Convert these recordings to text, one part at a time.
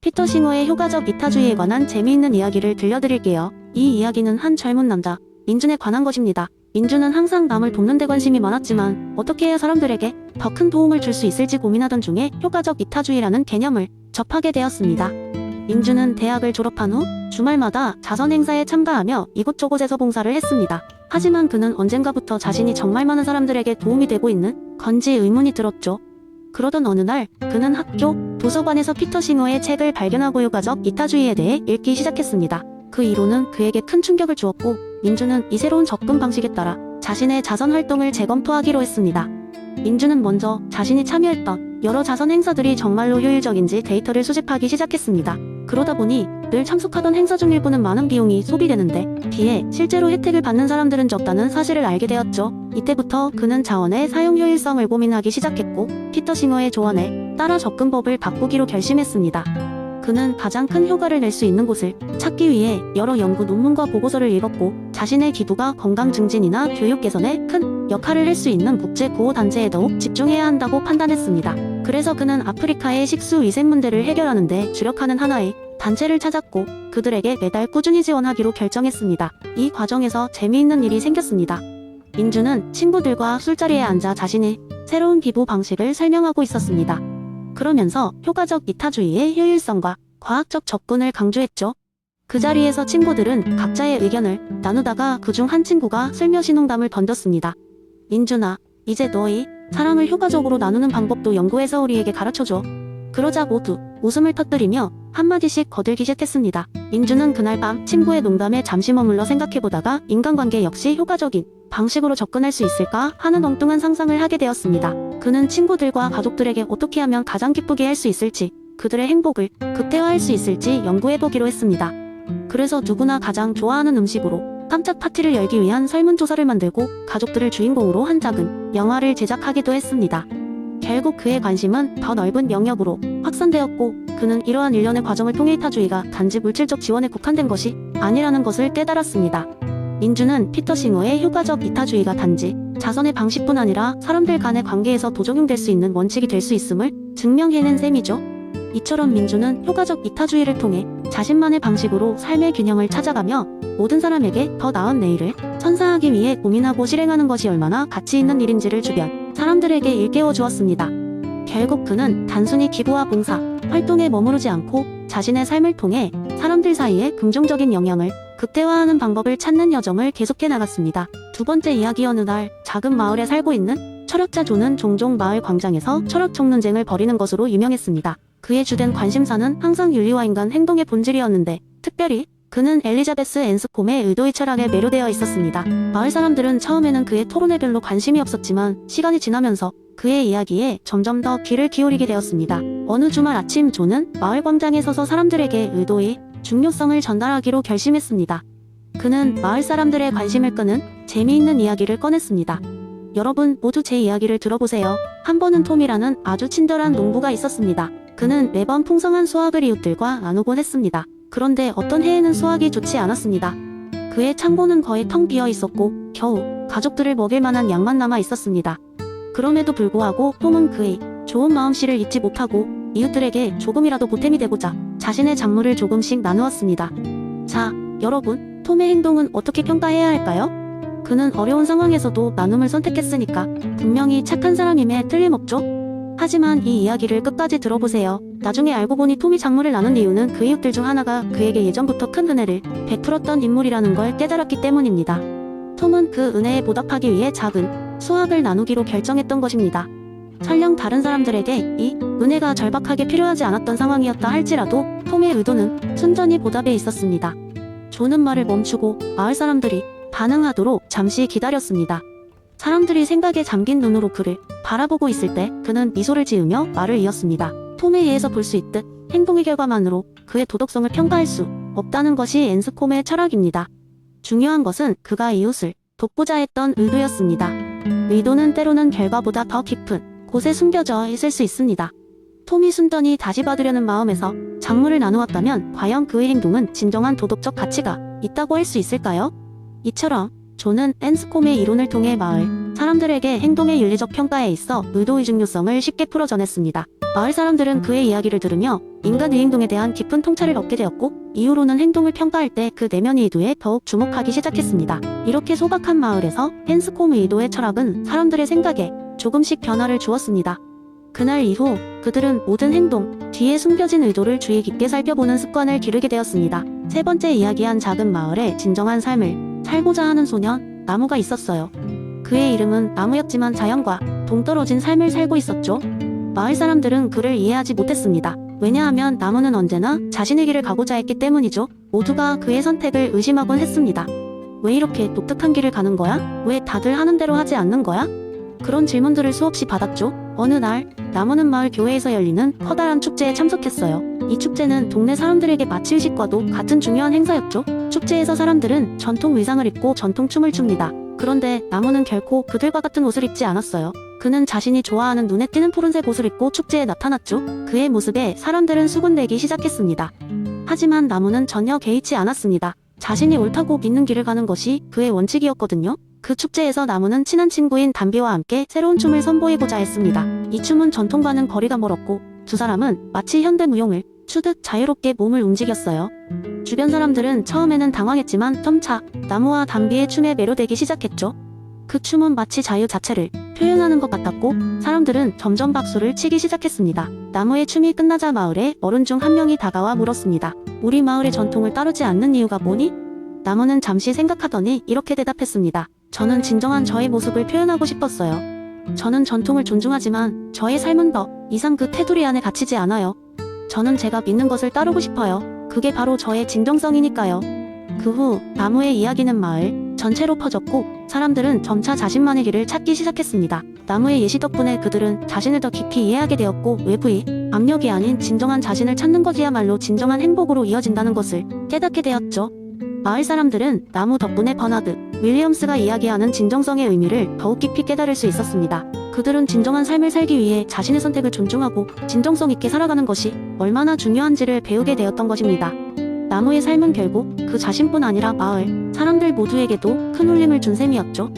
피터 싱어의 효과적 이타주의에 관한 재미있는 이야기를 들려드릴게요. 이 이야기는 한 젊은 남자, 민준에 관한 것입니다. 민준은 항상 남을 돕는 데 관심이 많았지만 어떻게 해야 사람들에게 더 큰 도움을 줄 수 있을지 고민하던 중에 효과적 이타주의라는 개념을 접하게 되었습니다. 민준은 대학을 졸업한 후 주말마다 자선 행사에 참가하며 이곳저곳에서 봉사를 했습니다. 하지만 그는 언젠가부터 자신이 정말 많은 사람들에게 도움이 되고 있는 건지 의문이 들었죠. 그러던 어느 날 그는 학교 도서관에서 피터 싱어의 책을 발견하고 효과적 이타주의에 대해 읽기 시작했습니다. 그 이론은 그에게 큰 충격을 주었고 민준은 이 새로운 접근 방식에 따라 자신의 자선 활동을 재검토하기로 했습니다. 민준은 먼저 자신이 참여했던 여러 자선 행사들이 정말로 효율적인지 데이터를 수집하기 시작했습니다. 그러다 보니 늘 참석하던 행사 중 일부는 많은 비용이 소비되는데 비해 실제로 혜택을 받는 사람들은 적다는 사실을 알게 되었죠. 이때부터 그는 자원의 사용 효율성을 고민하기 시작했고 피터 싱어의 조언에 따라 접근법을 바꾸기로 결심했습니다. 그는 가장 큰 효과를 낼 수 있는 곳을 찾기 위해 여러 연구 논문과 보고서를 읽었고 자신의 기부가 건강 증진이나 교육 개선에 큰 역할을 할 수 있는 국제 구호 단체에 더욱 집중해야 한다고 판단했습니다. 그래서 그는 아프리카의 식수 위생 문제를 해결하는 데 주력하는 하나의 단체를 찾았고 그들에게 매달 꾸준히 지원하기로 결정했습니다. 이 과정에서 재미있는 일이 생겼습니다. 민준은 친구들과 술자리에 앉아 자신의 새로운 기부 방식을 설명하고 있었습니다. 그러면서 효과적 이타주의의 효율성과 과학적 접근을 강조했죠. 그 자리에서 친구들은 각자의 의견을 나누다가 그중 한 친구가 슬며시 농담을 던졌습니다. 민준아, 이제 너희 사랑을 효과적으로 나누는 방법도 연구해서 우리에게 가르쳐줘. 그러자 모두 웃음을 터뜨리며 한마디씩 거들기 시작했습니다. 민준은 그날 밤 친구의 농담에 잠시 머물러 생각해보다가 인간관계 역시 효과적인 방식으로 접근할 수 있을까 하는 엉뚱한 상상을 하게 되었습니다. 그는 친구들과 가족들에게 어떻게 하면 가장 기쁘게 할 수 있을지, 그들의 행복을 극대화할 수 있을지 연구해보기로 했습니다. 그래서 누구나 가장 좋아하는 음식으로 깜짝 파티를 열기 위한 설문조사를 만들고 가족들을 주인공으로 한 작은 영화를 제작하기도 했습니다. 결국 그의 관심은 더 넓은 영역으로 확산되었고 그는 이러한 일련의 과정을 통해 이타주의가 단지 물질적 지원에 국한된 것이 아니라는 것을 깨달았습니다. 민준은 피터 싱어의 효과적 이타주의가 단지 자선의 방식뿐 아니라 사람들 간의 관계에서 도적용될 수 있는 원칙이 될 수 있음을 증명해낸 셈이죠. 이처럼 민준은 효과적 이타주의를 통해 자신만의 방식으로 삶의 균형을 찾아가며 모든 사람에게 더 나은 내일을 선사하기 위해 고민하고 실행하는 것이 얼마나 가치 있는 일인지를 주변 사람들에게 일깨워 주었습니다. 결국 그는 단순히 기부와 봉사, 활동에 머무르지 않고 자신의 삶을 통해 사람들 사이에 긍정적인 영향을 극대화하는 방법을 찾는 여정을 계속해 나갔습니다. 두 번째 이야기. 어느 날 작은 마을에 살고 있는 철학자 존은 종종 마을 광장에서 철학 청론쟁을 벌이는 것으로 유명했습니다. 그의 주된 관심사는 항상 윤리와 인간 행동의 본질이었는데 특별히 그는 엘리자베스 앤스콤의 의도의 철학에 매료되어 있었습니다. 마을 사람들은 처음에는 그의 토론에 별로 관심이 없었지만 시간이 지나면서 그의 이야기에 점점 더 귀를 기울이게 되었습니다. 어느 주말 아침 존은 마을 광장에 서서 사람들에게 의도의 중요성을 전달하기로 결심했습니다. 그는 마을 사람들의 관심을 끄는 재미있는 이야기를 꺼냈습니다. 여러분 모두 제 이야기를 들어보세요. 한 번은 톰이라는 아주 친절한 농부가 있었습니다. 그는 매번 풍성한 수확을 이웃들과 나누곤 했습니다. 그런데 어떤 해에는 수확이 좋지 않았습니다. 그의 창고는 거의 텅 비어 있었고 겨우 가족들을 먹일 만한 양만 남아 있었습니다. 그럼에도 불구하고 톰은 그의 좋은 마음씨를 잊지 못하고 이웃들에게 조금이라도 보탬이 되고자 자신의 작물을 조금씩 나누었습니다. 자, 여러분, 톰의 행동은 어떻게 평가해야 할까요? 그는 어려운 상황에서도 나눔을 선택했으니까 분명히 착한 사람임에 틀림없죠? 하지만 이 이야기를 끝까지 들어보세요. 나중에 알고 보니 톰이 작물을 나눈 이유는 그 이웃들 중 하나가 그에게 예전부터 큰 은혜를 베풀었던 인물이라는 걸 깨달았기 때문입니다. 톰은 그 은혜에 보답하기 위해 작은 수확을 나누기로 결정했던 것입니다. 설령 다른 사람들에게 이 은혜가 절박하게 필요하지 않았던 상황이었다 할지라도 톰의 의도는 순전히 보답에 있었습니다. 존은 말을 멈추고 마을 사람들이 반응하도록 잠시 기다렸습니다. 사람들이 생각에 잠긴 눈으로 그를 바라보고 있을 때 그는 미소를 지으며 말을 이었습니다. 톰에 의해서 볼 수 있듯 행동의 결과만으로 그의 도덕성을 평가할 수 없다는 것이 앤스콤의 철학입니다. 중요한 것은 그가 이웃을 돕고자 했던 의도였습니다. 의도는 때로는 결과보다 더 깊은 곳에 숨겨져 있을 수 있습니다. 톰이 순전히 다시 받으려는 마음에서 작물을 나누었다면 과연 그의 행동은 진정한 도덕적 가치가 있다고 할 수 있을까요? 이처럼 존은 앤스콤의 이론을 통해 마을 사람들에게 행동의 윤리적 평가에 있어 의도의 중요성을 쉽게 풀어 전했습니다. 마을 사람들은 그의 이야기를 들으며 인간의 행동에 대한 깊은 통찰을 얻게 되었고, 이후로는 행동을 평가할 때 그 내면 의도에 더욱 주목하기 시작했습니다. 이렇게 소박한 마을에서 헨스콤 의도의 철학은 사람들의 생각에 조금씩 변화를 주었습니다. 그날 이후 그들은 모든 행동 뒤에 숨겨진 의도를 주의 깊게 살펴보는 습관을 기르게 되었습니다. 세 번째 이야기한 작은 마을에 진정한 삶을 살고자 하는 소년 나무가 있었어요. 그의 이름은 나무였지만 자연과 동떨어진 삶을 살고 있었죠. 마을 사람들은 그를 이해하지 못했습니다. 왜냐하면 나무는 언제나 자신의 길을 가고자 했기 때문이죠. 모두가 그의 선택을 의심하곤 했습니다. 왜 이렇게 독특한 길을 가는 거야? 왜 다들 하는 대로 하지 않는 거야? 그런 질문들을 수없이 받았죠. 어느 날 나무는 마을 교회에서 열리는 커다란 축제에 참석했어요. 이 축제는 동네 사람들에게 마치 의식과도 같은 중요한 행사였죠. 축제에서 사람들은 전통 의상을 입고 전통 춤을 춥니다. 그런데 나무는 결코 그들과 같은 옷을 입지 않았어요. 그는 자신이 좋아하는 눈에 띄는 푸른색 옷을 입고 축제에 나타났죠. 그의 모습에 사람들은 수군대기 시작했습니다. 하지만 나무는 전혀 개의치 않았습니다. 자신이 옳다고 믿는 길을 가는 것이 그의 원칙이었거든요. 그 축제에서 나무는 친한 친구인 담비와 함께 새로운 춤을 선보이고자 했습니다. 이 춤은 전통과는 거리가 멀었고 두 사람은 마치 현대 무용을 추듯 자유롭게 몸을 움직였어요. 주변 사람들은 처음에는 당황했지만 점차 나무와 담비의 춤에 매료되기 시작했죠. 그 춤은 마치 자유 자체를 표현하는 것 같았고 사람들은 점점 박수를 치기 시작했습니다. 나무의 춤이 끝나자 마을에 어른 중 한 명이 다가와 물었습니다. 우리 마을의 전통을 따르지 않는 이유가 뭐니? 나무는 잠시 생각하더니 이렇게 대답했습니다. 저는 진정한 저의 모습을 표현하고 싶었어요. 저는 전통을 존중하지만 저의 삶은 더 이상 그 테두리 안에 갇히지 않아요. 저는 제가 믿는 것을 따르고 싶어요. 그게 바로 저의 진정성이니까요. 그 후 나무의 이야기는 마을 전체로 퍼졌고 사람들은 점차 자신만의 길을 찾기 시작했습니다. 나무의 예시 덕분에 그들은 자신을 더 깊이 이해하게 되었고 외부의 압력이 아닌 진정한 자신을 찾는 것이야말로 진정한 행복으로 이어진다는 것을 깨닫게 되었죠. 마을 사람들은 나무 덕분에 버나드 윌리엄스가 이야기하는 진정성의 의미를 더욱 깊이 깨달을 수 있었습니다. 그들은 진정한 삶을 살기 위해 자신의 선택을 존중하고 진정성 있게 살아가는 것이 얼마나 중요한지를 배우게 되었던 것입니다. 나무의 삶은 결국 그 자신뿐 아니라 마을 사람들 모두에게도 큰 울림을 준 셈이었죠.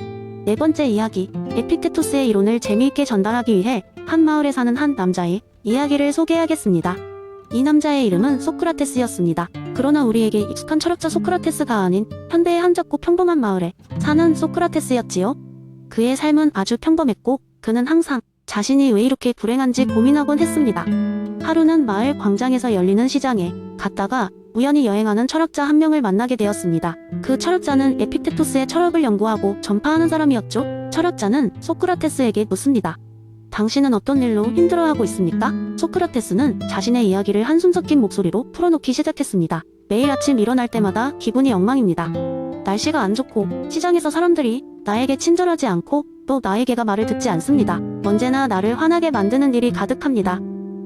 네 번째 이야기, 에픽테토스의 이론을 재미있게 전달하기 위해 한 마을에 사는 한 남자의 이야기를 소개하겠습니다. 이 남자의 이름은 소크라테스였습니다. 그러나 우리에게 익숙한 철학자 소크라테스가 아닌 현대의 한 작고 평범한 마을에 사는 소크라테스였지요. 그의 삶은 아주 평범했고 그는 항상 자신이 왜 이렇게 불행한지 고민하곤 했습니다. 하루는 마을 광장에서 열리는 시장에 갔다가 우연히 여행하는 철학자 한 명을 만나게 되었습니다. 그 철학자는 에픽테토스의 철학을 연구하고 전파하는 사람이었죠. 철학자는 소크라테스에게 묻습니다. 당신은 어떤 일로 힘들어하고 있습니까? 소크라테스는 자신의 이야기를 한숨 섞인 목소리로 풀어놓기 시작했습니다. 매일 아침 일어날 때마다 기분이 엉망입니다. 날씨가 안 좋고 시장에서 사람들이 나에게 친절하지 않고 또 나에게가 말을 듣지 않습니다. 언제나 나를 화나게 만드는 일이 가득합니다.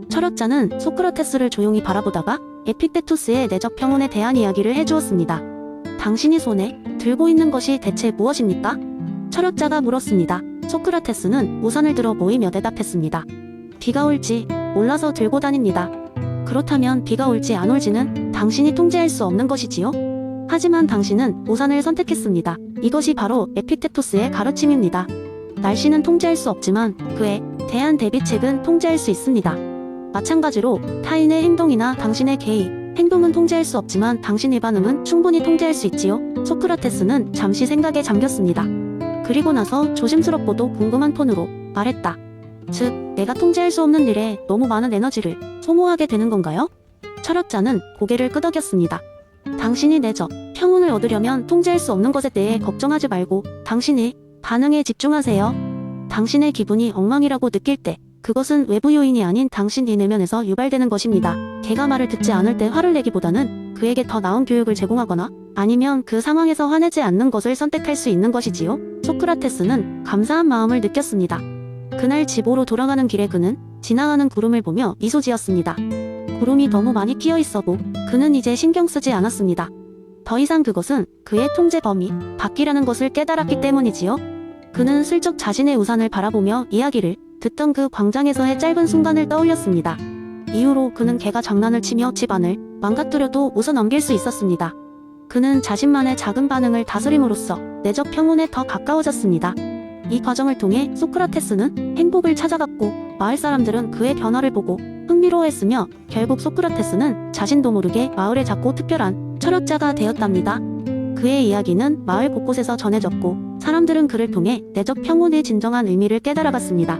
철학자는 소크라테스를 조용히 바라보다가 에픽테토스의 내적 평온에 대한 이야기를 해주었습니다. 당신이 손에 들고 있는 것이 대체 무엇입니까? 철학자가 물었습니다. 소크라테스는 우산을 들어 모이며 대답했습니다. 비가 올지 몰라서 들고 다닙니다. 그렇다면 비가 올지 안 올지는 당신이 통제할 수 없는 것이지요? 하지만 당신은 우산을 선택했습니다. 이것이 바로 에픽테토스의 가르침입니다. 날씨는 통제할 수 없지만 그에 대한 대비책은 통제할 수 있습니다. 마찬가지로 타인의 행동이나 당신의 개의 행동은 통제할 수 없지만 당신의 반응은 충분히 통제할 수 있지요. 소크라테스는 잠시 생각에 잠겼습니다. 그리고 나서 조심스럽고도 궁금한 톤으로 말했다. 즉, 내가 통제할 수 없는 일에 너무 많은 에너지를 소모하게 되는 건가요? 철학자는 고개를 끄덕였습니다. 당신이 내적 평온을 얻으려면 통제할 수 없는 것에 대해 걱정하지 말고 당신의 반응에 집중하세요. 당신의 기분이 엉망이라고 느낄 때 그것은 외부 요인이 아닌 당신의 내면에서 유발되는 것입니다. 걔가 말을 듣지 않을 때 화를 내기보다는 그에게 더 나은 교육을 제공하거나 아니면 그 상황에서 화내지 않는 것을 선택할 수 있는 것이지요. 소크라테스는 감사한 마음을 느꼈습니다. 그날 집으로 돌아가는 길에 그는 지나가는 구름을 보며 미소 지었습니다. 구름이 너무 많이 끼어 있어도 그는 이제 신경 쓰지 않았습니다. 더 이상 그것은 그의 통제 범위 밖이라는 것을 깨달았기 때문이지요. 그는 슬쩍 자신의 우산을 바라보며 이야기를 듣던 그 광장에서의 짧은 순간을 떠올렸습니다. 이후로 그는 개가 장난을 치며 집안을 망가뜨려도 웃어 넘길 수 있었습니다. 그는 자신만의 작은 반응을 다스림으로써 내적 평온에 더 가까워졌습니다. 이 과정을 통해 소크라테스는 행복을 찾아갔고 마을 사람들은 그의 변화를 보고 흥미로워했으며 결국 소크라테스는 자신도 모르게 마을의 작고 특별한 철학자가 되었답니다. 그의 이야기는 마을 곳곳에서 전해졌고 사람들은 그를 통해 내적 평온의 진정한 의미를 깨달아갔습니다.